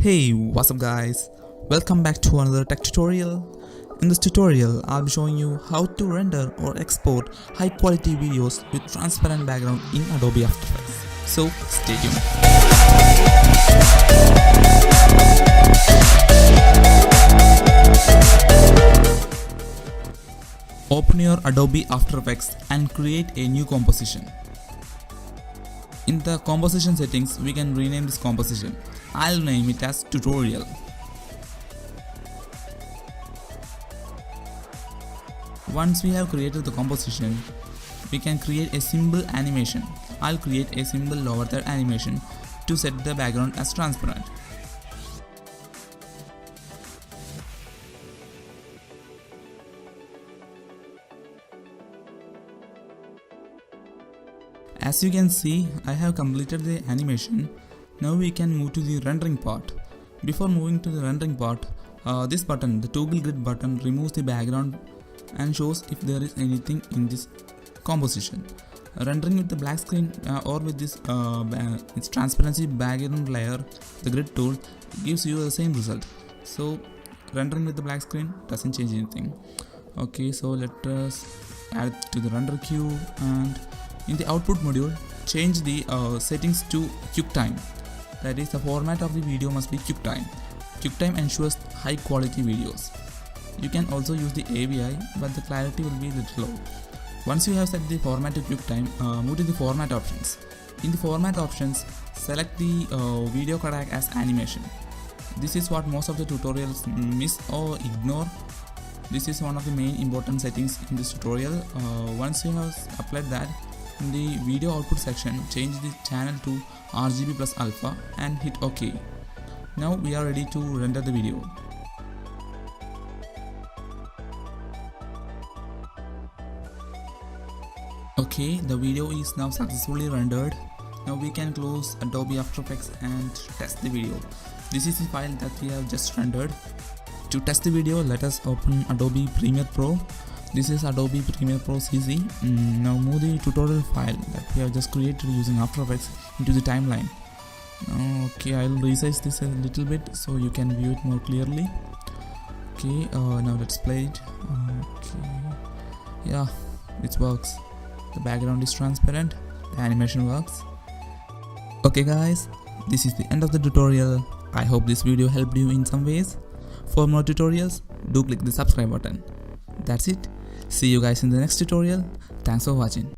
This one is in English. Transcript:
Hey, what's up guys? Welcome back to another tech tutorial. In this tutorial, I'll be showing you how to render or export high quality videos with transparent background in Adobe After Effects. So stay tuned. Open your Adobe After Effects and create a new composition. In the composition settings, we can rename this composition. I'll name it as tutorial. Once we have created the composition, we can create a simple animation. I'll create a simple lower third animation to set the background as transparent. As you can see, I have completed the animation. Now we can move to the rendering part. Before moving to the rendering part, this button, the toggle grid button, removes the background and shows if there is anything in this composition. Rendering with the black screen or with this its transparency background layer, the grid tool gives you the same result. So rendering with the black screen doesn't change anything. Okay, so let us add it to the render queue, and in the output module, change the settings to QuickTime. That is, the format of the video must be QuickTime. QuickTime ensures high quality videos. You can also use the AVI, but the clarity will be a little low. Once you have set the format to QuickTime, move to the format options. In the format options, select the video codec as animation. This is what most of the tutorials miss or ignore. This is one of the main important settings in this tutorial. Once you have applied that, in the video output section, change the channel to RGB plus alpha and hit OK. Now we are ready to render the video. Okay, the video is now successfully rendered. Now we can close Adobe After Effects and test the video. This is the file that we have just rendered. To test the video, let us open Adobe Premiere Pro. This is Adobe Premiere Pro CC. Now move the tutorial file that we have just created using After Effects into the timeline. Okay, I'll resize this a little bit so you can view it more clearly. Okay, now let's play it. Okay, yeah, it works. The background is transparent, the animation works. Okay guys, this is the end of the tutorial. I hope this video helped you in some ways. For more tutorials, do click the subscribe button. That's it. See you guys in the next tutorial. Thanks for watching.